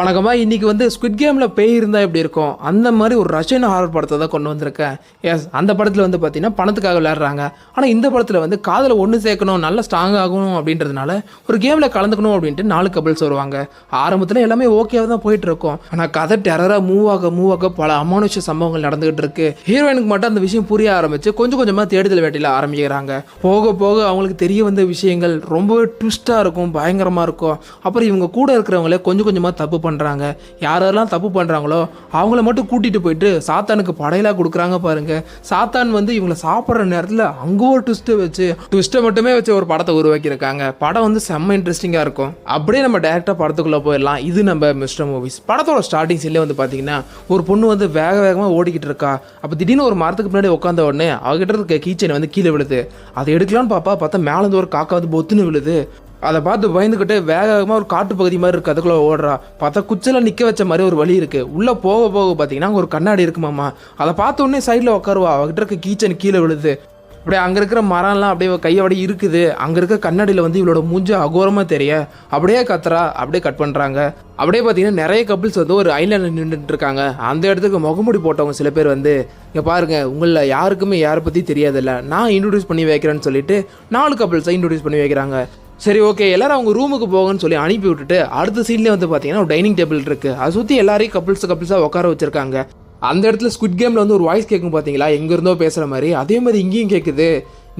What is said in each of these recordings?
வணக்கமா. இன்னைக்கு ஸ்குவிட் கேமில் பேய் இருந்தால் எப்படி இருக்கும் அந்த மாதிரி ஒரு ரஷ்யன் ஹாரர் படத்தை தான் கொண்டு வந்திருக்கேன். எஸ், அந்த படத்தில் பார்த்தீங்கன்னா பணத்துக்காக விளையாடுறாங்க. ஆனால் இந்த படத்தில் காதலை ஒன்று சேர்க்கணும், நல்ல ஸ்ட்ராங் ஆகணும் அப்படின்றதுனால ஒரு கேமில் கலந்துக்கணும் அப்படின்ட்டு 4 கபிள்ஸ் வருவாங்க. ஆரம்பத்தில் எல்லாமே ஓகேவாக தான் போயிட்டு இருக்கும். ஆனால் கதை டெரராக மூவ் ஆக பல அமானுஷ சம்பவங்கள் நடந்துகிட்டு இருக்கு. ஹீரோயினுக்கு மட்டும் அந்த விஷயம் புரிய ஆரம்பிச்சு கொஞ்சம் கொஞ்சமாக தேடுதல் வேட்டையில் ஆரம்பிக்கிறாங்க. போக போக அவங்களுக்கு தெரிய வந்த விஷயங்கள் ரொம்பவே ட்விஸ்டாக இருக்கும், பயங்கரமாக இருக்கும். அப்புறம் இவங்க கூட இருக்கிறவங்களே கொஞ்சம் கொஞ்சமாக தப்பு பண்ணுறாங்க. யாரெல்லாம் தப்பு பண்ணுறாங்களோ அவங்கள மட்டும் கூட்டிகிட்டு போயிட்டு சாத்தானுக்கு படையலாக கொடுக்குறாங்க பாருங்க. சாத்தான் இவங்களை சாப்பிட்ற நேரத்தில் அங்கே ஒரு ட்விஸ்ட்டை மட்டுமே வச்சு ஒரு படத்தை உருவாக்கியிருக்காங்க. படம் செம்ம இன்ட்ரெஸ்டிங்காக இருக்கும். அப்படியே நம்ம டேரெக்டாக படத்துக்குள்ளே போயிடலாம். இது நம்ம மிஸ்டர் மூவிஸ் படத்தோட ஸ்டார்டிங் சீன்லேயே பார்த்தீங்கன்னா ஒரு பொண்ணு வேக வேகமாக ஓடிக்கிட்டு இருக்கா. அப்போ திடீர்னு ஒரு மரத்துக்கு முன்னாடி உட்காந்த உடனே அவகிட்ட இருக்க கீச்சனை கீழே விழுது. அதை எடுக்கலான்னு பார்த்தா மேலே ஒரு காக்கா பொத்துன்னு விழுது. அதை பார்த்து பயந்துக்கிட்டு வேகமாக ஒரு காட்டு பகுதி மாதிரி இருக்குது, அதுக்குள்ளே ஓடுறா. பார்த்தா குச்சில் நிற்க வச்ச மாதிரி ஒரு வழி இருக்குது. உள்ளே போக பார்த்தீங்கன்னா அங்கே ஒரு கண்ணாடி இருக்குமாம்மா. அதை பார்த்த உடனே சைடில் உட்காருவா. அவகிட்ட இருக்க கீச்சன் கீழே விழுது. அப்படியே அங்கே இருக்கிற மரம்லாம் அப்படியே கையோட இருக்குது. அங்கே இருக்க கண்ணாடியில் இவளோட மூஞ்சி அகோரமாக தெரிய அப்படியே கத்துறா. அப்படியே கட் பண்ணுறாங்க. அப்படியே பார்த்தீங்கன்னா நிறைய கப்பிள்ஸ் ஒரு ஐலாண்டில் நின்றுட்டு இருக்காங்க. அந்த இடத்துக்கு முகமுடி போட்டவங்க சில பேர் இங்கே பாருங்கள், உங்களில் யாருக்குமே யாரை பற்றி தெரியாதில்ல, நான் இன்ட்ரடியூஸ் பண்ணி வைக்கிறேன்னு சொல்லிட்டு 4 கப்பிள்ஸை இன்ட்ரடியூஸ் பண்ணி வைக்கிறாங்க. சரி, ஓகே, எல்லாரும் அவங்க ரூமுக்கு போகன்னு சொல்லி அனுப்பி விட்டுட்டு அடுத்த சீன்லேயே பார்த்தீங்கன்னா ஒரு டைனிங் டேபிள் இருக்குது. அதை சுற்றி எல்லாரையும் கப்பிள்ஸாக உட்கார வச்சுருக்காங்க. அந்த இடத்துல ஸ்குவிட் கேமில் ஒரு வாய்ஸ் கேட்கும் பார்த்தீங்களா, எங்கேருந்தோ பேசுகிற மாதிரி. அதே மாதிரி இங்கேயும் கேட்குது.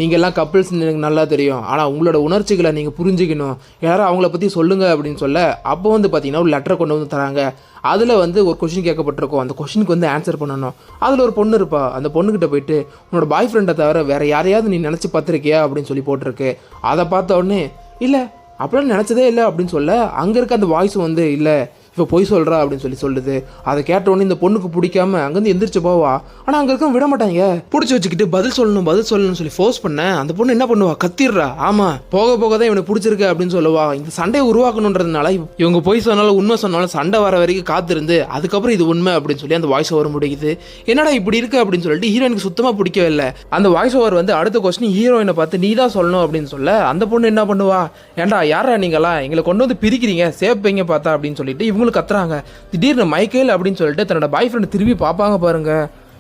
நீங்கள் எல்லாம் கப்பிள்ஸ் எனக்கு நல்லா தெரியும், ஆனால் உங்களோட உணர்ச்சிகளை நீங்கள் புரிஞ்சுக்கணும், யாரும் அவங்கள பற்றி சொல்லுங்கள் அப்படின்னு சொல்ல அப்போ பார்த்தீங்கன்னா ஒரு லெட்டரை கொண்டு தராங்க. அதில் ஒரு கொஷின் கேட்கப்பட்டிருக்கும். அந்த கொஷினுக்கு ஆன்சர் பண்ணணும். அதில் ஒரு பொண்ணு இருப்பா. அந்த பொண்ணுக்கிட்ட போயிட்டு உன்னோட பாய் ஃப்ரெண்டை தவிர வேறு யாரையாவது நீ நினச்சி பார்த்துருக்கியா அப்படின்னு சொல்லி போட்டிருக்கு. அதை பார்த்த உடனே இல்லை அப்படிலாம் நினச்சதே இல்லை அப்படின்னு சொல்ல அங்கே இருக்க அந்த வாய்ஸ் இல்லை இப்போ பொய் சொல்கிறா அப்படின்னு சொல்லுது. அதை கேட்டவுடனே இந்த பொண்ணுக்கு பிடிக்காம அங்கேருந்து எந்திரிச்சு போவா. ஆனால் அங்கே இருக்க விட மாட்டாங்க. பிடிச்சி வச்சுக்கிட்டு பதில் சொல்லணும்னு சொல்லி ஃபோர்ஸ் பண்ண அந்த பொண்ணு என்ன பண்ணுவா, கத்திடுறா. ஆமாம், போக தான் இவனுக்கு பிடிச்சிருக்கு அப்படின்னு சொல்லுவா. இந்த சண்டையை உருவாக்கணுன்றதுனால இவங்க பொய் சொன்னாலும் உண்மை சொன்னாலும் சண்டை வர வரைக்கும் காத்திருந்து அதுக்கப்புறம் இது உண்மை அப்படின்னு சொல்லி அந்த வாய்ஸ் ஓவர் முடிக்குது. என்னடா இப்படி இருக்கு அப்படின்னு சொல்லிட்டு ஹீரோயினுக்கு சுத்தமாக பிடிக்கவே இல்லை. அந்த வாய்ஸ் ஓவர் அடுத்த கொஸ்டின் ஹீரோயினை பார்த்து நீ தான் சொல்லணும் அப்படின்னு சொல்ல அந்த பொண்ணு என்ன பண்ணுவா, ஏன்டா யாரா நீங்களா எங்களை கொண்டு பிரிக்கிறீங்க, சேப்பைங்க பார்த்தா அப்படின்னு சொல்லிட்டு இவங்களுக்கு கத்துறாங்க. திடீர்னு மைக்கேல் அப்படின்னு சொல்லிட்டு தன்னோட பாய் ஃப்ரெண்ட் திரும்பி பார்ப்பாங்க பாருங்க.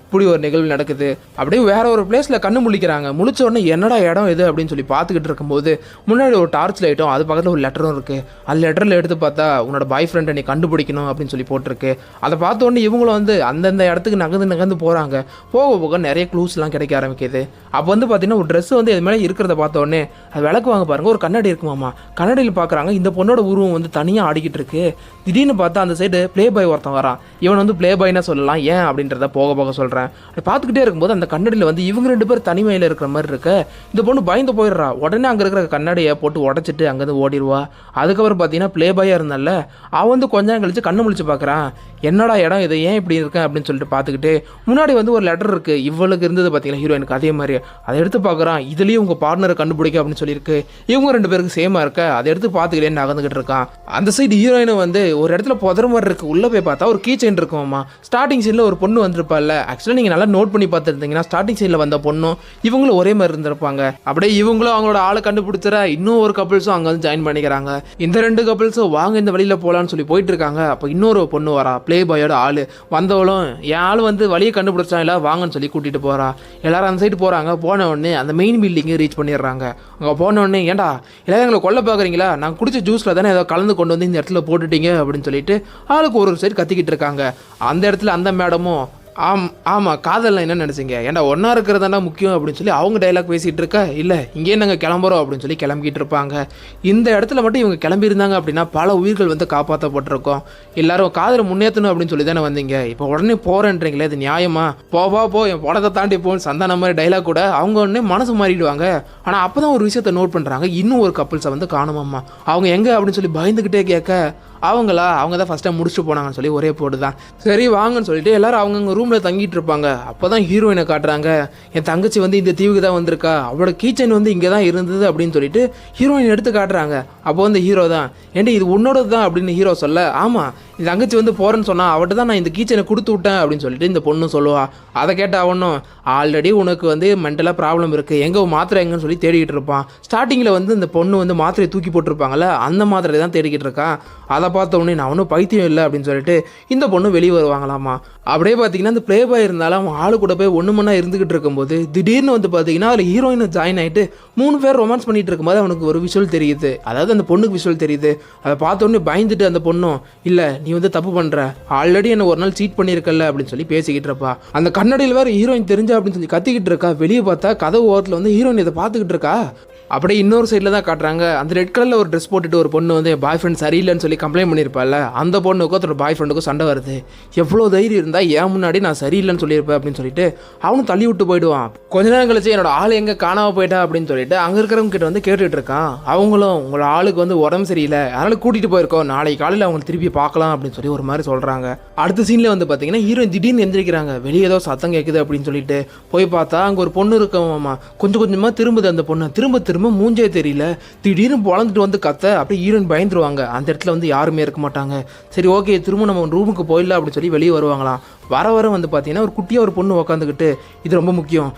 இப்படி ஒரு நிகழ்வு நடக்குது. அப்படியே வேற ஒரு பிளேஸ்ல கண்ணு முழிக்கிறாங்க. முழிச்ச உடனே என்னடா இடம் இது அப்படின்னு சொல்லி பார்த்துக்கிட்டு இருக்கும்போது முன்னாடி ஒரு டார்ச் லைட்டும் அது பக்கத்தில் ஒரு லெட்டரும் இருக்கு. அந்த லெட்டரில் எடுத்து பார்த்தா உன்னோட பாய் ஃப்ரெண்டை நீ கண்டுபிடிக்கணும் அப்படின்னு சொல்லி போட்டிருக்கு. அதை பார்த்த உடனே இவங்களும் அந்தந்த இடத்துக்கு நகர்ந்து போகிறாங்க. போக நிறைய க்ளூஸ்லாம் கிடைக்க ஆரம்பிக்குது. அப்போ பார்த்தீங்கன்னா ஒரு ட்ரெஸ் இது மேலே இருக்கிறத பார்த்த உடனே அது விளக்குவாங்க பாருங்க. ஒரு கண்ணாடி இருக்குமாமா. கண்ணாடியில் பார்க்குறாங்க. இந்த பொண்ணோட உருவம் தனியாக ஆடிக்கிட்டு இருக்கு. திடீர்னு பார்த்தா அந்த சைடு ப்ளே பாய் ஒருத்தன் வரான். இவன் ப்ளே பாய்னா சொல்லலாம், ஏன் அப்படின்றத போக சொல்கிறேன். பார்த்துக்கிட்டே இருக்கும்போது அந்த கண்ணாடியில் இவங்க 2 பேர் தனிமையில் இருக்கிற மாதிரி இருக்கு. இந்த பொண்ணு பயந்து போயிடுறா. உடனே அங்கே இருக்கிற கண்ணாடியை போட்டு உடச்சிட்டு அங்கேருந்து ஓடிடுவா. அதுக்கப்புறம் பார்த்தீங்கன்னா ப்ளே பாயாக இருந்தால அவன் கொஞ்சம் கழிச்சு கண்ணு முழிச்சு பார்க்குறான். என்னடா இடம் இது, ஏன் இப்படி இருக்கேன் அப்படின்னு சொல்லிட்டு பார்த்துக்கிட்டு முன்னாடி ஒரு லெட்டர் இருக்குது. இவளுக்கு இருந்தது பார்த்தீங்கன்னா ஹீரோயினுக்கு அதே மாதிரி. அதை எடுத்து பார்க்குறான். இதுலேயும் உங்கள் பார்ட்னரை கண்டுபிடிக்க அப்படின்னு சொல்லியிருக்கு. இவங்க 2 பேருக்கு சேமாக இருக்க. அதை எடுத்து பார்த்துக்கிட்டே நகர்ந்துக்கிட்டு இருக்கான். அந்த சைடு ஹீரோயினும் ஒரு இடத்துல புதற மாதிரி இருக்கு. உள்ளே போய் பார்த்தா ஒரு கீ செயின் இருக்குமாம்மா. ஸ்டார்டிங் சீனில் ஒரு பொண்ணு வந்திருப்பாள்ல. ஆக்சுவலாக நீங்கள் நல்லா நோட் பண்ணி பார்த்துருந்தீங்கன்னா ஸ்டார்டிங் சைடில் வந்த பொண்ணும் இவங்களும் ஒரே மாதிரி இருந்திருப்பாங்க. அப்படியே இவங்களும் அவங்களோட ஆளை கண்டுபிடிச்சிட இன்னும் ஒரு கப்பிள்ஸும் அங்கே ஜாயின் பண்ணிக்கிறாங்க. இந்த 2 கப்பிள்ஸும் வாங்க இந்த வழியில் போகலான்னு சொல்லி போயிட்டு இருக்காங்க. அப்போ இன்னொரு பொண்ணு வரா, ப்ளே பாயோட ஆள். வந்தவளும் என் ஆள் வழியை கண்டுபிடிச்சா இல்லை வாங்கன்னு சொல்லி கூட்டிகிட்டு போகிறா. எல்லாரும் அந்த சைடு போகிறாங்க. போன உடனே அந்த மெயின் பில்டிங்கை ரீச் பண்ணிடுறாங்க. அங்கே போன உடனே ஏன்டா எல்லாரும் எங்களை கொல்ல பார்க்குறீங்களா, நாங்கள் குடிச்ச ஜூஸில் தானே ஏதோ கலந்து கொண்டு இந்த இடத்துல போட்டுட்டீங்க அப்படின்னு சொல்லிட்டு ஆளுக்கு ஒரு சைடு கத்திக்கிட்டு இருக்காங்க. அந்த இடத்துல அந்த மேடமும் ஆமாம் காதல்லாம் என்ன நினச்சிங்க, ஏன்டா ஒன்றா இருக்கிறதாண்டா முக்கியம் அப்படின்னு சொல்லி அவங்க டைலாக் பேசிகிட்டு இருக்கா. இல்லை இங்கேயே நாங்கள் கிளம்புறோம் அப்படின்னு சொல்லி கிளம்பிக்கிட்டு இருப்பாங்க. இந்த இடத்துல மட்டும் இவங்க கிளம்பியிருந்தாங்க அப்படின்னா பல உயிர்கள் காப்பாற்றப்பட்டிருக்கோம். எல்லாரும் காதலை முன்னேற்றணும் அப்படின்னு சொல்லி தானே வந்தீங்க. இப்போ உடனே போகிறேன்றீங்களே, இது நியாயமா? போ என் படத்தை தாண்டி போன்னு சந்தான மாதிரி டைலாக் கூட அவங்க உடனே மனசு மாறிடுவாங்க. ஆனால் அப்போ தான் ஒரு விஷயத்தை நோட் பண்ணுறாங்க. இன்னும் ஒரு கப்பிள்ஸை காணுமாம்மா. அவங்க எங்கே அப்படின்னு சொல்லி பயந்துக்கிட்டே கேட்க அவங்க தான் ஃபஸ்ட்டாக முடிச்சுட்டு போனாங்கன்னு சொல்லி ஒரே போட்டு தான் சரி வாங்கன்னு சொல்லிட்டு எல்லாரும் அவங்கவுங்க ரூமில் தங்கிட்டு இருப்பாங்க. அப்போ தான் ஹீரோயினை காட்டுறாங்க. என் தங்கச்சி இந்த தீவுக்கு தான் வந்திருக்கா, அவளோட கீச்சன் இங்கே தான் இருந்தது அப்படின்னு சொல்லிட்டு ஹீரோயின் எடுத்து காட்டுறாங்க. அப்போ ஹீரோ தான் ஏன்டி இது உன்னோடது தான் அப்படின்னு ஹீரோ சொல்ல, ஆமாம் என் தங்கச்சி போகிறேன்னு சொன்னால் அவட்ட தான் நான் இந்த கீச்சனை கொடுத்து விட்டேன் அப்படின்னு சொல்லிட்டு இந்த பொண்ணு சொல்லுவா. அதை கேட்ட அவனும் ஆல்ரெடி உனக்கு மென்டலாக ப்ராப்ளம் இருக்குது, எங்கே மாத்திரை எங்கன்னு சொல்லி தேடிக்கிட்டு இருப்பான். ஸ்டார்டிங்கில் இந்த பொண்ணு மாத்திரையை தூக்கி போட்டிருப்பாங்கல்ல, அந்த மாத்திரை தான் தேடிக்கிட்டு இருக்கான். அதை பார்த்த உடனே நான் ஒன்றும் பைத்தியம் இல்லை அப்படின்னு சொல்லிட்டு இந்த பொண்ணு வெளியே வருவாங்களாமா. அப்படியே பார்த்தீங்கன்னா அந்த ப்ளே பாய் இருந்தாலும் அவன் ஆளு கூட போய் ஒன்று மணி இருந்துகிட்டு இருக்கும்போது திடீர்னு வந்து பார்த்தீங்கன்னா அதில் ஹீரோயின் ஜாயின் ஆகிட்டு 3 பேர் ரொமான்ஸ் பண்ணிட்டு இருக்கும்போது அவனுக்கு ஒரு விஷுவல் தெரியுது, அதாவது அந்த பொண்ணுக்கு விஷுவல் தெரியுது. அதை பார்த்த உடனே பயந்துட்டு அந்த பொண்ணும் இல்லை நீ வந்து தப்பு பண்ணுற, ஆல்ரெடி என்ன ஒரு நாள் சீட் பண்ணியிருக்கல அப்படின்னு சொல்லி பேசிக்கிட்டு இருப்பா. அந்த கண்ணாடியில் வேறு ஹீரோயின் தெரிஞ்சா அப்படின்னு சொல்லி கத்திக்கிட்டு இருக்கா. வெளியே பார்த்தா கதவு ஓரத்தில் வந்து ஹீரோயின் இதை பார்த்துக்கிட்டு இருக்கா. அப்படியே இன்னொரு சைடில் தான் காட்டுறாங்க. அந்த ரெட் கலரில் ஒரு ட்ரெஸ் போட்டுட்டு ஒரு பொண்ணு வந்து என் பாய் ஃப்ரெண்ட் சரியில்லைன்னு சொல்லி கம்ப்ளைண்ட் பண்ணியிருப்பாள். அந்த பொண்ணுக்கும் அதோட பாய் ஃப்ரெண்டுக்கும் சண்டை வருது. எவ்வளோ தைரியம் இருந்தால் ஏன் முன்னாடி நான் சரியில்லைன்னு சொல்லியிருப்பேன் அப்படின்னு சொல்லிட்டு அவனும் தள்ளி விட்டு போயிடுவான். கொஞ்ச நேரம் கழிச்சு என்னோட ஆள் எங்கே காணாமல் போயிட்டா அப்படின்னு சொல்லிட்டு அங்கே இருக்கிறவங்க கிட்ட வந்து கேட்டுட்டு இருக்கான். அவங்களும் உங்களோட ஆளுக்கு வந்து உடம்பு சரியில்லை, அதனால் கூட்டிகிட்டு போயிருக்கோம், நாளைக்கு காலையில் அவங்க திருப்பி பார்க்கலாம் அப்படின்னு சொல்லி ஒரு மாதிரி சொல்கிறாங்க. அடுத்த சீனில் வந்து பார்த்தீங்கன்னா ஹீரோயின் திடீர்னு எந்திரிக்கிறாங்க. வெளியே ஏதோ சத்தம் கேட்குது அப்படின்னு சொல்லிட்டு போய் பார்த்தா அங்கே ஒரு பொண்ணு இருக்கமாம்மா. கொஞ்சம் கொஞ்சமாக திரும்புது அந்த பொண்ணு. திரும்ப மூஞ்சே தெரியல. திடீர்னு பொழந்துட்டு வந்து கத்த அப்படியே ஹீரோயின் பயந்துருவாங்க. அந்த இடத்துல வந்து யாருமே இருக்க மாட்டாங்க. சரி ஓகே திரும்ப நம்ம ரூமுக்கு போயிடலாம் அப்படின்னு சொல்லி வெளியே வருவாங்களாம். வர வந்து பார்த்தீங்கன்னா ஒரு குட்டியாக ஒரு பொண்ணு உட்காந்துக்கிட்டு இது ரொம்ப முக்கியம்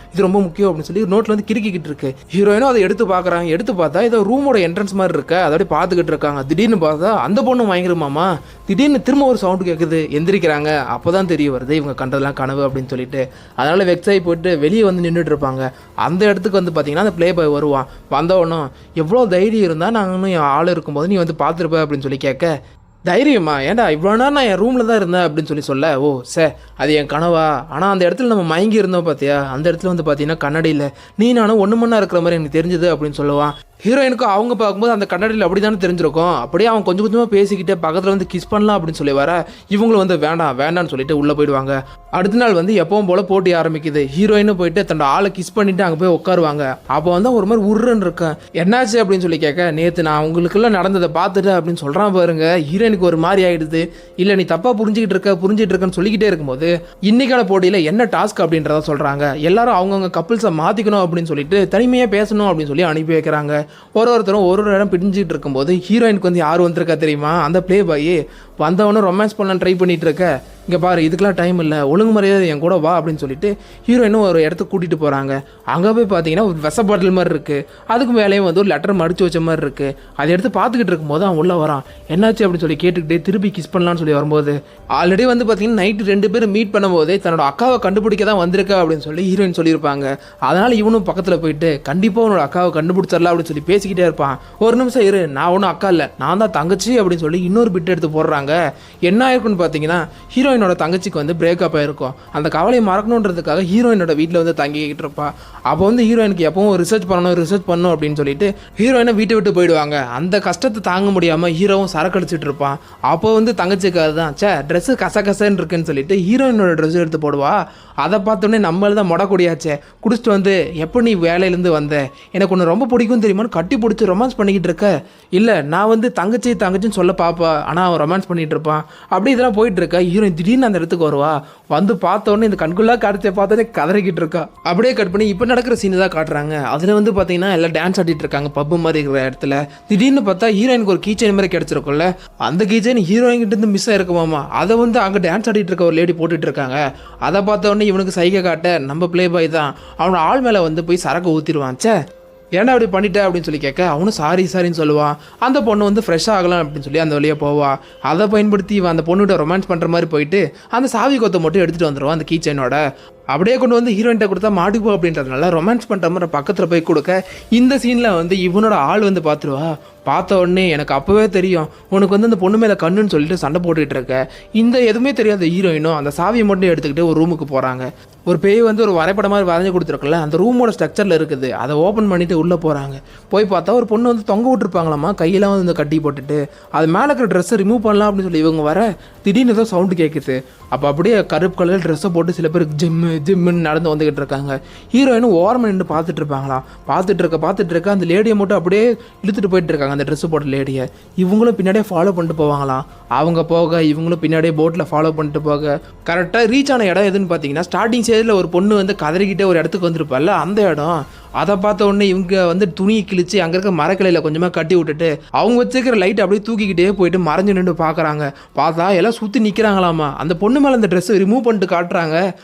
அப்படின்னு சொல்லி நோட்டில் வந்து கிறுக்கிக்கிட்டு இருக்கு. ஹீரோயினும் அதை எடுத்து பார்க்குறாங்க. எடுத்து பார்த்தா ஏதோ ரூமோட என்ட்ரன்ஸ் மாதிரி இருக்கு. அதோட பார்த்துக்கிட்டு இருக்காங்க. திடீர்னு பார்த்தா அந்த பொண்ணு வாங்கிருமாமா. திடீர்னு திரும்ப ஒரு சவுண்டு கேட்குது. எந்திரிக்கிறாங்க. அப்போ தான் தெரிய வருது இவங்க கண்டதெல்லாம் கனவு அப்படின்னு சொல்லிட்டு. அதனால் வெக்ஸாகி போயிட்டு வெளியே வந்து நின்றுட்டு இருப்பாங்க. அந்த இடத்துக்கு வந்து பார்த்தீங்கன்னா அந்த ப்ளே பாய் வருவான். வந்தவனும் எவ்வளோ தைரியம் இருந்தால் நாங்கள் இன்னும் என் ஆள் இருக்கும்போது நீ வந்து பார்த்துருப்ப அப்படின்னு சொல்லி கேட்க, தைரியமா ஏன்டா இவ்வளோ நேரம் நான் என் ரூமில் தான் இருந்தேன் அப்படின்னு சொல்ல, ஓ அது என் கனவா, ஆனால் அந்த இடத்துல நம்ம மயங்கி இருந்தோம் பார்த்தியா, அந்த இடத்துல வந்து பார்த்தீங்கன்னா கண்ணாடியில் நீ நானும் ஒன்று மணி இருக்கிற மாதிரி எனக்கு தெரிஞ்சது அப்படின்னு சொல்லுவான். ஹீரோயினுக்கும் அவங்க பார்க்கும்போது அந்த கண்ணாடியில் அப்படி தானே தெரிஞ்சிருக்கும். அப்படியே அவன் கொஞ்சம் கொஞ்சமாக பேசிக்கிட்டு பக்கத்தில் வந்து கிஸ் பண்ணலாம் அப்படின்னு சொல்லி வர இவங்களும் வந்து வேண்டாம்னு சொல்லிட்டு உள்ளே போயிடுவாங்க. அடுத்த நாள் வந்து எப்பவும் போல் போட்டி ஆரம்பிக்குது. ஹீரோயினும் போயிட்டு தன்னோட ஆளை கிஸ் பண்ணிட்டு அங்கே போய் உட்காருவாங்க. அப்போ வந்து ஒரு மாதிரி உருன்னு இருக்கேன். என்னாச்சு அப்படின்னு சொல்லி கேட்க, நேற்று நான் உங்களுக்குலாம் நடந்ததை பார்த்துட்டு அப்படின்னு சொல்கிறான் பாருங்க. ஹீரோயினுக்கு ஒரு மாதிரி ஆகிடுது. இல்லை நீ தப்பாக புரிஞ்சுக்கிட்டு இருக்கன்னு சொல்லிக்கிட்டே இருக்கும்போது இன்னைக்கான போட்டியில் என்ன டாஸ்க் அப்படின்றத சொல்கிறாங்க. எல்லாரும் அவங்கவுங்க கப்பிள்ஸை மாற்றிக்கணும் அப்படின்னு சொல்லிட்டு தனிமையாக பேசணும் அப்படின்னு சொல்லி அனுப்பி வைக்கிறாங்க. ஒருத்தரும் ஒரு இடம் பிடிஞ்சிட்டு இருக்கும்போது ஹீரோயினுக்கு வந்து யார் வந்திருக்கா தெரியுமா, அந்த ப்ளே பாய் வந்தவனும் ரொமான்ஸ் பண்ண ட்ரை பண்ணிட்டு இருக்க. இங்கே பாரு இதுக்கெல்லாம் டைம் இல்லை, ஒழுங்கு மரியாதை என் கூட வா அப்படின்னு சொல்லிட்டு ஹீரோயினும் ஒரு இடத்துக்கு கூட்டிகிட்டு போகிறாங்க. அங்கே போய் பார்த்தீங்கன்னா ஒரு விஷ பாட்டில் மாதிரி இருக்குது. அதுக்கு மேலேயும் வந்து ஒரு லெட்டர் மடிச்சு வச்ச மாதிரி இருக்குது. அதை எடுத்து பார்த்துக்கிட்டு இருக்கும்போது அவன் உள்ளே வரான். என்னாச்சு அப்படின்னு சொல்லி கேட்டுக்கிட்டே திருப்பி கிஸ் பண்ணலான்னு சொல்லி வரும்போது ஆல்ரெடி வந்து பார்த்தீங்கன்னா நைட்டு 2 பேரும் மீட் பண்ணும்போதே தன்னோட அக்காவை கண்டுபிடிக்க தான் வந்திருக்கா அப்படின்னு சொல்லி ஹீரோயின் சொல்லியிருப்பாங்க. அதனால் இவனும் பக்கத்தில் போயிட்டு கண்டிப்பாக உன்னோட அக்காவை கண்டுபிடிச்சிடலாம் அப்படின்னு சொல்லி பேசிக்கிட்டே இருப்பான். ஒரு நிமிஷம் இரு, நான் ஒன்றும் அக்கா இல்லை, நான் தான் தங்கச்சி அப்படின்னு சொல்லி இன்னொரு பிட் எடுத்து போடுறாங்க. என்ன ஆயிருக்குன்னு பார்த்தீங்கன்னா ஹீரோயினோட தங்கச்சிக்கு வந்து பிரேக்கப் ஆயிருக்கும். அந்த கவலையை மறக்கணுன்றதுக்காக ஹீரோயினோட வீட்டில் வந்து தங்கிக்கிட்டு இருப்பா. அப்போ வந்து ஹீரோயினுக்கு எப்பவும் ரிசர்ச் பண்ணணும் அப்படின்னு சொல்லிட்டு ஹீரோயினை வீட்டை விட்டு போயிடுவாங்க. அந்த கஷ்டத்தை தாங்க முடியாமல் ஹீரோவும் சரக்கு அடிச்சுட்டு இருப்பான். அப்போ வந்து தங்கச்சிக்கு அதுதான் ட்ரெஸ்ஸு கசன்னு இருக்குன்னு சொல்லிட்டு ஹீரோயினோட ட்ரெஸ் எடுத்து போடுவா. அதை பார்த்தோன்னே நம்மள தான் முடக்கூடியாச்சே குடிச்சிட்டு வந்து எப்போ நீ வேலையிலேருந்து வந்த, எனக்கு ஒன்று ரொம்ப பிடிக்கும் தெரியுமான்னு கட்டி பிடிச்சி ரொமான்ஸ் பண்ணிக்கிட்டு இருக்க. இல்லை நான் வந்து தங்கச்சின்னு சொல்ல பாப்பா, ஆனால் அவன் ரொமான்ஸ் பண்ணிகிட்டு இருப்பான். அப்படி இதெல்லாம் போயிட்டு இருக்கா. ஹீரோயின் திடீர்னு அந்த இடத்துக்கு வருவா. வந்து பார்த்தோன்னே இந்த கண்குள்ளா காட்சியை பார்த்தோன்னே கதறிக்கிட்டு இருக்கா. அப்படியே கட் பண்ணி இப்போ நடக்கிற சீன் தான் காட்டுறாங்க. அதில் வந்து பார்த்தீங்கன்னா எல்லாம் டான்ஸ் ஆடிட்டு இருக்காங்க பப்பு மாதிரி இருக்கிற இடத்துல. திடீர்னு பார்த்தா ஹீரோயினுக்கு ஒரு கீச்சைன் மாதிரி கிடச்சிருக்கும்ல, அந்த கீச்சைன் ஹீரோயின்கிட்ட இருந்து மிஸ் ஆயிருக்குமாமா. அதை வந்து அங்கே டான்ஸ் ஆடிட்டு இருக்க ஒரு லேடி போட்டுட்டு இருக்காங்க. அதை பார்த்தோன்னே இவனுக்கு சைகை காட்ட நம்ம ப்ளே பாய் தான் அவனோட ஆள் மேலே வந்து போய் சரக்கு ஊற்றிடுவான். ஏன்னா அப்படி பண்ணிட்ட அப்படின்னு சொல்லி கேட்க அவனும் சாரின்னு சொல்லுவான். அந்த பொண்ணு வந்து ஃப்ரெஷ்ஷாக ஆகலாம் அப்படின்னு சொல்லி அந்த வழியாக போவா. அதை பயன்படுத்தி இவன் அந்த பொண்ணுகிட்ட ரொமான்ஸ் பண்ணுற மாதிரி போயிட்டு அந்த சாவி கொத்தை மட்டும் எடுத்துகிட்டு வந்துடுவான் அந்த கீச்சைனோட. அப்படியே கொண்டு வந்து ஹீரோயின்ட்ட கொடுத்தா மாட்டிப்போ அப்படின்றதுனால ரொமான்ஸ் பண்ணுற மாதிரி பக்கத்தில் போய் கொடுக்க இந்த சீனில் வந்து இவனோட ஆள் வந்து பார்த்துருவா. பார்த்த உடனே எனக்கு அப்போவே தெரியும் உனக்கு வந்து அந்த பொண்ணு மேலே கண்ணுன்னு சொல்லிட்டு சண்டை போட்டுக்கிட்டு இருக்க. இந்த எதுவுமே தெரியாத ஹீரோயினும் அந்த சாவியை மட்டும் எடுத்துக்கிட்டு ஒரு ரூமுக்கு போகிறாங்க. ஒரு பேய் வந்து ஒரு வரைபடம் மாதிரி வரைஞ்சி கொடுத்துருக்கல, அந்த ரூமோட ஸ்ட்ரக்சரில் இருக்குது. அதை ஓப்பன் பண்ணிவிட்டு உள்ளே போகிறாங்க. போய் பார்த்தா ஒரு பொண்ணு வந்து தொங்க விட்டுருப்பாங்களாமா, கையெல்லாம் வந்து கட்டி போட்டுட்டு. அது மேலே இருக்கிற ட்ரெஸ்ஸை ரிமூவ் பண்ணலாம் அப்படின்னு சொல்லி இவங்க வர திடீர்னு ஏதோ சவுண்டு கேட்குது. அப்போ அப்படியே கருப்பு கலர் ட்ரெஸ்ஸை போட்டு சில பேர் ஜிம்முன்னு நடந்து வந்துக்கிட்டு இருக்காங்க. ஹீரோயினும் ஓரமாக நின்று பார்த்துட்டு இருப்பாங்களாம். பார்த்துட்டு இருக்க அந்த லேடியை மட்டும் அப்படியே இழுத்துட்டு போயிட்டு இருக்காங்க, அந்த ட்ரெஸ்ஸு போட்ட லேடியை. இவங்களும் பின்னாடியே ஃபாலோ பண்ணிட்டு போவாங்களாம். அவங்க போக இவங்களும் பின்னாடியே போட்டில் ஃபாலோ பண்ணிட்டு போக கரெக்டாக ரீச் ஆன இடம் எதுன்னு பார்த்தீங்கன்னா ஸ்டார்டிங் ஸ்டேஜில் ஒரு பொண்ணு வந்து கதறிக்கிட்டே ஒரு இடத்துக்கு வந்திருப்பால அந்த இடம். அதை பார்த்த உடனே இவங்க வந்து துணியை கிழிச்சு அங்கே இருக்க மரக்கிளையில் கொஞ்சமாக கட்டி விட்டுட்டு அவங்க வச்சுக்கிற லைட் அப்படியே தூக்கிக்கிட்டே போயிட்டு மறைஞ்சு நின்று பார்க்குறாங்க. பார்த்தா எல்லாம் சுற்றி நிற்கிறாங்களாமா. அந்த பொண்ணு மேலே அந்த ட்ரெஸ்ஸை ரிமூவ் பண்ணிட்டு காட்டுறாங்க.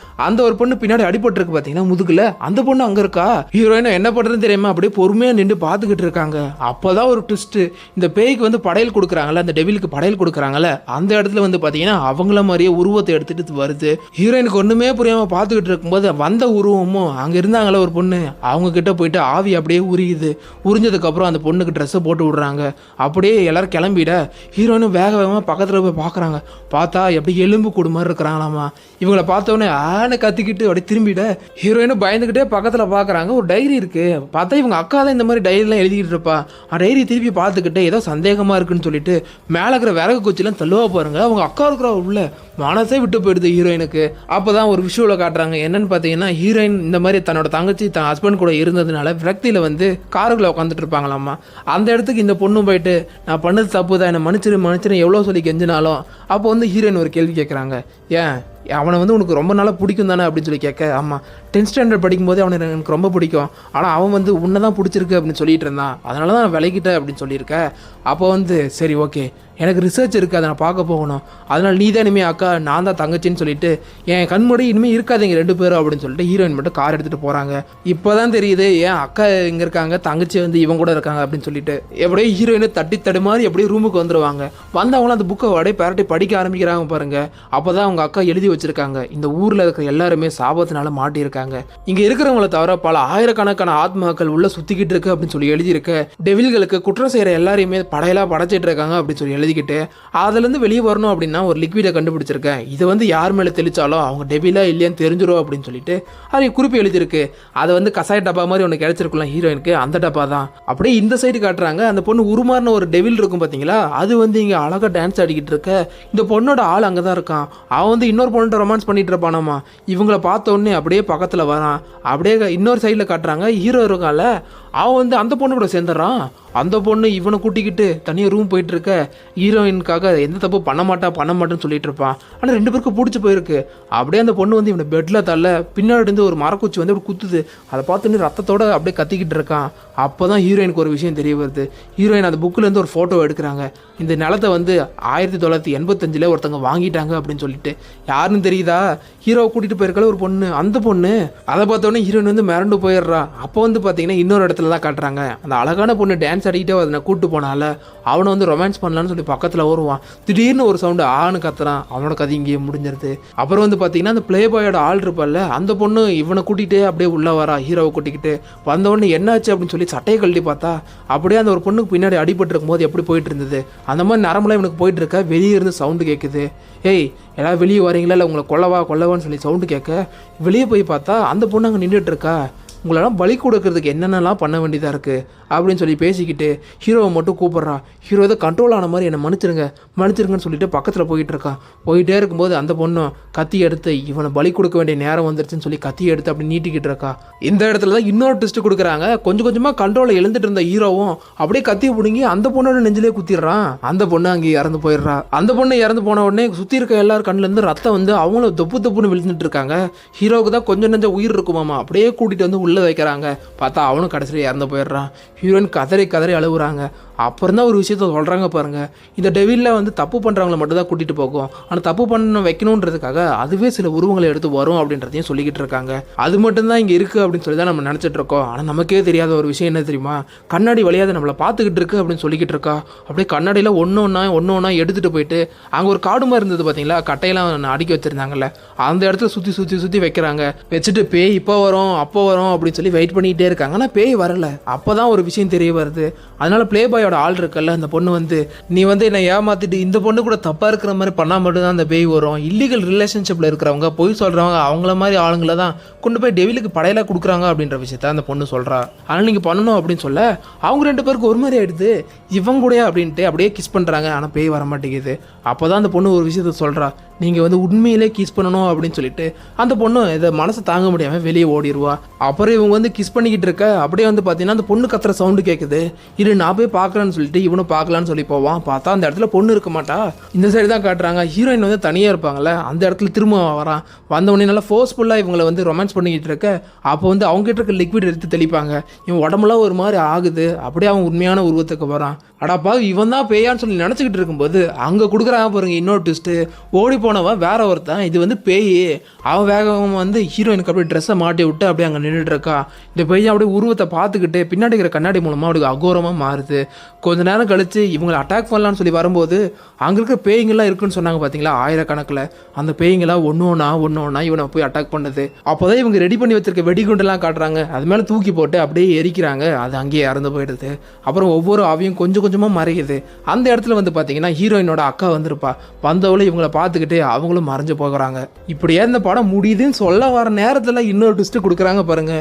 அந்த ஒரு பொண்ணு பின்னாடி அடிபட்டுருக்கு பார்த்தீங்கன்னா முதுகில், அந்த பொண்ணு அங்கே இருக்கா. ஹீரோயினை என்ன பண்ணுறதுன்னு தெரியாமல் அப்படியே பொறுமையாக நின்று பார்த்துக்கிட்டு இருக்காங்க. அப்போ தான் ஒரு ட்விஸ்ட்டு, இந்த பேய்க்கு வந்து படையல் கொடுக்குறாங்கல்ல, அந்த டெவிலுக்கு படையல் கொடுக்குறாங்கல்ல, அந்த இடத்துல வந்து பார்த்தீங்கன்னா அவங்கள மாதிரியே உருவத்தை எடுத்துகிட்டு வருது. ஹீரோயினுக்கு ஒன்றுமே புரியாமல் பார்த்துக்கிட்டு இருக்கும்போது வந்த உருவமும் அங்கே இருந்தாங்களே ஒரு பொண்ணு, அவங்க கிட்ட போயிட்டு ஆவி அப்படியே உரியுது. உறிஞ்சதுக்கப்புறம் அந்த பொண்ணுக்கு ட்ரெஸ்ஸை போட்டு விடுறாங்க. அப்படியே எல்லாரும் கிளம்பிட ஹீரோயினும் வேக வேகமாக பக்கத்தில் போய் பார்க்குறாங்க. பார்த்தா எப்படி எலும்பு கூடு மாதிரி இருக்கிறாங்களாமா. இவங்களை பார்த்தோன்னே ஆன கத்திக்கிட்டு அப்படியே திரும்பிட ஹீரோயினும் பயந்துக்கிட்டே பக்கத்தில் பார்க்குறாங்க. ஒரு டைரி இருக்குது. பார்த்தா இவங்க அக்கா தான் இந்த மாதிரி டைரிலாம் எழுதிக்கிட்டு இருப்பா. டைரி திருப்பி பார்த்துக்கிட்டு ஏதோ சந்தேகமாக இருக்குன்னு சொல்லிட்டு மேலே இருக்கிற விறகு குச்சிலாம் தள்ளுவா பாருங்க. அவங்க அக்கா இருக்கிற உள்ள மனசே விட்டு போயிடுது ஹீரோயினுக்கு. அப்போ தான் ஒரு விஷுவலை காட்டுறாங்க. என்னன்னு பார்த்தீங்கன்னா ஹீரோயின் இந்த மாதிரி தன்னோட தங்கச்சி தன் ஹஸ்பண்ட் கூட இருந்ததுனால விரக்தியில் வந்து காருக்குள்ள உட்காந்துட்டு இருப்பாங்களாம்மா. அந்த இடத்துக்கு இந்த பொண்ணு போயிட்டு நான் பண்ணது தப்பு தான், என்னை மன்னிச்சிரு எவ்வளோ சொல்லி கெஞ்சினாலும் அப்போ வந்து ஹீரோயின் ஒரு கேள்வி கேட்குறாங்க. ஏன் அவனை வந்து உனக்கு ரொம்ப நாளாக பிடிக்கும் தானே அப்படின்னு சொல்லி கேட்க, ஆமாம் 10th ஸ்டாண்டர்ட் படிக்கும்போது அவனை எனக்கு ரொம்ப பிடிக்கும், ஆனால் அவன் வந்து உன்னை தான் பிடிச்சிருக்கு அப்படின்னு சொல்லிட்டு இருந்தான், அதனால தான் நான் விலகிட்டேன் அப்படின்னு சொல்லியிருக்கேன். அப்போ வந்து சரி ஓகே எனக்கு ரிசர்ச் இருக்குது, அதை நான் பார்க்க போகணும், அதனால் நீ தான் இனிமேல் அக்கா நான் தான் தங்கச்சின்னு சொல்லிட்டு என் கண்முடி இனிமேல் இருக்காதீங்க 2 பேரும் அப்படின்னு சொல்லிட்டு ஹீரோயின் மட்டும் கார் எடுத்துகிட்டு போகிறாங்க. இப்போ தான் தெரியுது ஏன் அக்கா இங்கே இருக்காங்க, தங்கச்சி வந்து இவங்க கூட இருக்காங்க அப்படின்னு சொல்லிட்டு. எப்படியே ஹீரோயினை தட்டி தடுமாறி எப்படியே ரூமுக்கு வந்துடுவாங்க. வந்தவங்களும் அந்த புக்கை அப்படியே பரட்டி படிக்க ஆரம்பிக்கிறாங்க பாருங்க. அப்போ தான் அவங்க அக்கா எழுதி வச்சிருக்காங்க, இந்த ஊரில் இருக்கிற எல்லாருமே சாபத்தினால மாட்டியிருக்காங்க, இங்கே இருக்கிறவங்கள தவிர பல ஆயிரக்கணக்கான ஆத்மாக்கள் உள்ள சுற்றிக்கிட்டு இருக்கு அப்படின்னு சொல்லி எழுதியிருக்க, டெவில்களுக்கு குற்றம் செய்கிற எல்லாரையுமே படையலாக படைச்சிட்டு இருக்காங்க அப்படின்னு சொல்லி எழுதிக்கிட்டு அதுலேருந்து வெளியே வரணும் அப்படின்னா ஒரு லிக்விடை கண்டுபிடிச்சிருக்கேன், இதை வந்து யார் மேலே தெளிச்சாலும் அவங்க டெவிலா இல்லையான்னு தெரிஞ்சிடும் அப்படின்னு சொல்லிட்டு அதை குறிப்பு எழுதியிருக்கு. அதை வந்து கசாய டப்பா மாதிரி ஒன்று கிடைச்சிருக்கலாம் ஹீரோயினுக்கு, அந்த டப்பா தான். அப்படியே இந்த சைடு காட்டுறாங்க, அந்த பொண்ணு உருமாறின ஒரு டெவில் இருக்கும் பார்த்தீங்களா, அது வந்து இங்கே அழகாக டான்ஸ் ஆடிக்கிட்டு இருக்க. இந்த பொண்ணோட ஆள் அங்கே தான் இருக்கான். அவன் வந்து இன்னொரு பொண்ணு ரொமான்ஸ் பண்ணிட்டு இருப்பானாமா. இவங்கள பார்த்த உடனே அப்படியே பக்கத்தில் வரான். அப்படியே இன்னொரு சைடில் காட்டுறாங்க, ஹீரோ இருக்கான்ல அவன் வந்து அந்த பொண்ணு கூட சேர்ந்துடுறான். அந்த பொண்ணு இவனை கூட்டிக்கிட்டு தனியாக ரூம் போயிட்டு இருக்க, ஹீரோயினுக்காக எந்த தப்பு பண்ண மாட்டேன்னு சொல்லிட்டு இருப்பான். ஆனால் 2 பேருக்கும் பிடிச்சி போயிருக்கு. அப்படியே அந்த பொண்ணு வந்து இவனை பெட்டில் தள்ள பின்னாடி இருந்து ஒரு மரக்குச்சி வந்து அப்படி குத்துது. அதை பார்த்துட்டு ரத்தத்தோட அப்படியே கத்திக்கிட்டு இருக்கான். அப்போ தான் ஹீரோயினுக்கு ஒரு விஷயம் தெரிய வருது. ஹீரோயின் அந்த புக்கிலேருந்து ஒரு ஃபோட்டோ எடுக்கிறாங்க. இந்த நிலத்தை வந்து 1985 ஒருத்தவங்க வாங்கிட்டாங்க அப்படின்னு சொல்லிட்டு. யாருன்னு தெரியுதா? ஹீரோவை கூட்டிகிட்டு போயிருக்கல ஒரு பொண்ணு, அந்த பொண்ணு. அதை பார்த்தோன்னே ஹீரோயின் வந்து மிரண்டு போயிடுறா. அப்போ வந்து பார்த்தீங்கன்னா இன்னொரு இடத்துல தான் காட்டுறாங்க, அந்த அழகான பொண்ணு டான்ஸ் ஆடிக்கிட்டே அதை கூப்பிட்டு போனால அவனை வந்து ரொமான்ஸ் பண்ணலான்னு சொல்லி பக்கத்தில் வருவான். திடீர்னு ஒரு சவுண்டு ஆன்னு கத்துறான். அவனோட கதை இங்கேயே முடிஞ்சிருது. அப்புறம் வந்து பார்த்தீங்கன்னா அந்த பிளே பாயோட ஆள் இருப்பால, அந்த பொண்ணு இவனை கூட்டிகிட்டே அப்படியே உள்ளே வரா. ஹீரோவை கூட்டிக்கிட்டு வந்தவொடனே என்னாச்சு அப்படின்னு சொல்லி சட்டையை கழட்டி பார்த்தா அப்படியே அந்த ஒரு பொண்ணுக்கு பின்னாடி அடிபட்டு இருக்கும் போது எப்படி போயிட்டு இருந்தது அந்த மாதிரி நரம்புலாம் இவனுக்கு போயிட்டு இருக்க. வெளியே இருந்து சவுண்டு கேட்குது. ஏய் எல்லாரும் வெளியே வரீங்களா, இல்லை உங்களை கொல்லவான்னு சொல்லி சவுண்டு கேட்க வெளியே போய் பார்த்தா அந்த பொண்ணு அங்கே நின்றுட்டு இருக்கா. உங்களெல்லாம் பலி கொடுக்கறதுக்கு என்னென்னலாம் பண்ண வேண்டியதாக இருக்குது அப்படின்னு சொல்லி பேசிக்கிட்டு ஹீரோவை மட்டும் கூப்பிட்றா. ஹீரோ இதை கண்ட்ரோல் ஆன மாதிரி என்னை மன்னிச்சிருங்கன்னு சொல்லிட்டு பக்கத்தில் போயிட்டு இருக்கான். போயிட்டே இருக்கும்போது அந்த பொண்ணும் கத்தி எடுத்து இவனை பலி கொடுக்க வேண்டிய நேரம் வந்துருச்சுன்னு சொல்லி கத்தி எடுத்து அப்படி நீட்டிக்கிட்டு இருக்கா. இந்த இடத்துல தான் இன்னொரு ட்விஸ்ட் கொடுக்குறாங்க. கொஞ்சம் கொஞ்சமாக கண்ட்ரோலை எழுந்துட்டு இருந்த ஹீரோவும் அப்படியே கத்தியை பிடுங்கி அந்த பொண்ணோட நெஞ்சிலே குத்திடுறான். அந்த பொண்ணு அங்கே இறந்து போயிடுறா. அந்த பொண்ணு இறந்து போன உடனே சுற்றி இருக்க எல்லாரும் கண்ணிலேருந்து ரத்தம் வந்து அவங்களும் தொப்புன்னு விழுந்துட்டு இருக்காங்க. ஹீரோவுக்கு தான் கொஞ்சம் நெஞ்ச உயிர் இருக்குமாமா. அப்படியே கூட்டிகிட்டு வந்து உள்ளே வைக்கிறாங்க. பார்த்தா அவனும் கடைசியில் இறந்து போயிடுறான். ஹீரோயின் கதறி அழுகுறாங்க. அப்புறம் தான் ஒரு விஷயத்த சொல்கிறாங்க பாருங்கள், இந்த டெவிலில் வந்து தப்பு பண்ணுறவங்கள மட்டும் தான் கூட்டிகிட்டு போகும், ஆனால் தப்பு பண்ண வைக்கணுன்றதுக்காக அதுவே சில உருவங்களை எடுத்து வரும் அப்படின்றதையும் சொல்லிக்கிட்டு இருக்காங்க. அது மட்டும்தான் இங்கே இருக்குது அப்படின்னு சொல்லி தான் நம்ம நினச்சிட்டு இருக்கோம். ஆனால் நமக்கே தெரியாத ஒரு விஷயம் என்ன தெரியுமா, கண்ணாடி வழியாக நம்மளை பார்த்துக்கிட்டு இருக்கு அப்படின்னு சொல்லிக்கிட்டு இருக்கா. அப்படியே கண்ணாடியில் ஒன்று ஒன்றா எடுத்துகிட்டு போயிட்டு அங்கே ஒரு காடு மாதிரி இருந்தது பார்த்தீங்களா, கட்டையெல்லாம் அடுக்கி வச்சுருந்தாங்கல்ல, அந்த இடத்துல சுற்றி வைக்கிறாங்க. வச்சுட்டு பேய் இப்போ வரும் அப்போ வரும் அப்படின்னு சொல்லி வெயிட் பண்ணிக்கிட்டே இருக்காங்க. ஆனால் பேய் வரல. அப்போ தான் ஒரு விஷயம் தெரிய வருது. அதனால பிளே பாயோட ஆள் இருக்கல்ல, அந்த பொண்ணு வந்து நீ வந்து என்னை ஏமாத்திட்டு இந்த பொண்ணு கூட தப்பாக இருக்கிற மாதிரி பண்ணால் மட்டும்தான் அந்த பேய் வரும். இல்லீகல் ரிலேஷன்ஷிப்பில் இருக்கிறவங்க பொய் சொல்கிறவங்க அவங்கள மாதிரி ஆளுங்களை தான் கொண்டு போய் டெவிலுக்கு படையலாக கொடுக்குறாங்க அப்படின்ற விஷயத்த அந்த பொண்ணு சொல்கிறா. ஆனால் நீங்கள் பண்ணணும் அப்படின்னு சொல்ல அவங்க 2 பேருக்கு ஒரு மாதிரி ஆகிடுது. இவங்க கூட அப்படின்ட்டு அப்படியே கிஸ் பண்ணுறாங்க. ஆனால் பேய் வர மாட்டேங்குது. அப்போ தான் அந்த பொண்ணு ஒரு விஷயத்த சொல்கிறா, நீங்கள் வந்து உண்மையிலே கிஸ் பண்ணணும் அப்படின்னு சொல்லிட்டு அந்த பொண்ணு இதை மனசை தாங்க முடியாமல் வெளியே ஓடிடுவா. அப்புறம் இவங்க வந்து கிஸ் பண்ணிக்கிட்டு இருக்க அப்படியே வந்து பார்த்தீங்கன்னா அந்த பொண்ணு கத்துற தட்டுற சவுண்டு கேட்குது. இரு நான் போய் பார்க்குறேன்னு சொல்லிட்டு இவனும் பார்க்கலான்னு சொல்லி போவான். பார்த்தா அந்த இடத்துல பொண்ணு இருக்க மாட்டா. இந்த சைடு தான் காட்டுறாங்க. ஹீரோயின் வந்து தனியாக இருப்பாங்கல்ல, அந்த இடத்துல திரும்ப வரான். வந்தவொடனே நல்லா ஃபோர்ஸ்ஃபுல்லாக இவங்களை வந்து ரொமான்ஸ் பண்ணிக்கிட்டு இருக்க, அப்போ வந்து அவங்ககிட்ட இருக்க லிக்விட் எடுத்து தெளிப்பாங்க. இவன் உடம்புலாம் ஒரு மாதிரி ஆகுது. அப்படியே அவன் உண்மையான உருவத்துக்கு வரான். அடாப்பா இவன் தான் பேயான்னு சொல்லி நினச்சிக்கிட்டு இருக்கும்போது அங்கே கொடுக்குறாங்க பாருங்க இன்னொரு ட்விஸ்ட்டு. ஓடி போனவன் வேற ஒருத்தன், இது வந்து பேய். அவன் வேகம் வந்து ஹீரோயினுக்கு அப்படியே ட்ரெஸ்ஸை மாட்டி விட்டு அப்படியே அங்கே நின்றுட்டு இருக்கா. இந்த பேய் அப்படியே உருவத்தை பார்த்துக்கிட்டு பின்னாடி இருக்கிற கண்ணாடி மூலமாக அப்படி அகோரமாக மாறுது. கொஞ்ச நேரம் கழிச்சு இவங்களை அட்டாக் பண்ணலான்னு சொல்லி வரும்போது அங்கே இருக்கிற பேய்ங்கெல்லாம் இருக்குன்னு சொன்னாங்க பார்த்தீங்களா, ஆயிரக்கணக்கில். அந்த பேய்ங்கெல்லாம் ஒன்று ஒன்றா இவனை போய் அட்டாக் பண்ணுது. அப்போ தான் இவங்க ரெடி பண்ணி வச்சிருக்க வெடிகுண்டெல்லாம் காட்டுறாங்க. அது மேலே தூக்கி போட்டு அப்படியே எரிக்கிறாங்க. அது அங்கேயே இறந்து போயிடுது. அப்புறம் ஒவ்வொரு ஆவியும் கொஞ்சம் கொஞ்சமாக மறையுது. அந்த இடத்துல வந்து பார்த்தீங்கன்னா ஹீரோயினோட அக்கா வந்திருப்பா. வந்தவளை இவங்களை பார்த்துக்கிட்டு அவங்களும் மறைஞ்சு போகிறாங்க. இப்படியே இந்த படம் முடியுதுன்னு சொல்ல வர நேரத்தில் இன்னொரு ட்விஸ்ட்டு கொடுக்குறாங்க பாருங்க.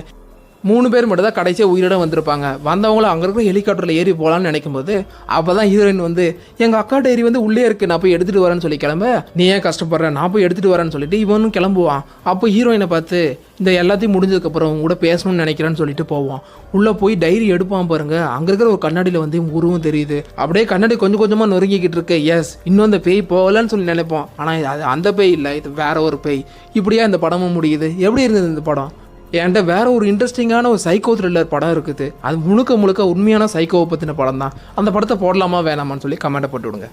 3 பேர் மட்டும் தான் கடைசியாக உயிரிட வந்திருப்பாங்க. வந்தவங்களும் அங்கே இருக்கிற ஹெலிகாப்டரில் ஏறி போகலான்னு நினைக்கும் போது அப்போ தான் ஹீரோயின் வந்து எங்கள் அக்கா டைரி வந்து உள்ளே இருக்குது, நான் போய் எடுத்துகிட்டு வரேன்னு சொல்லி கிளம்ப, நீ ஏன் கஷ்டப்படுற, நான் போய் எடுத்துகிட்டு வரேன்னு சொல்லிட்டு இவனும் கிளம்புவான். அப்போ ஹீரோயினை பார்த்து இந்த எல்லாத்தையும் முடிஞ்சதுக்கப்புறம் கூட பேசணும்னு நினைக்கிறேன்னு சொல்லிட்டு போவான். உள்ளே போய் டைரி எடுப்பான் பாருங்க. அங்கே இருக்கிற ஒரு கண்ணாடியில் வந்து உருவம் தெரியுது. அப்படியே கண்ணாடி கொஞ்சம் கொஞ்சமாக நொறுங்கிக்கிட்டு இருக்கு. எஸ் இன்னும் அந்த பேய் போகலன்னு சொல்லி நினைப்போம். ஆனால் அது அந்த பேய் இல்லை, இது வேற ஒரு பேய். இப்படியா இந்த படமும் முடியுது. எப்படி இருந்தது இந்த படம்? என்கிட்ட வேற ஒரு இன்ட்ரெஸ்டிங்கான ஒரு சைக்கோ த்ரில்லர் படம் இருக்குது. அது முழுக்க உண்மையான சைக்கோவை பற்றின படம் தான். அந்த படத்தை போடலாமா வேணாமான்னு சொல்லி கமெண்ட்டை போட்டு விடுங்க.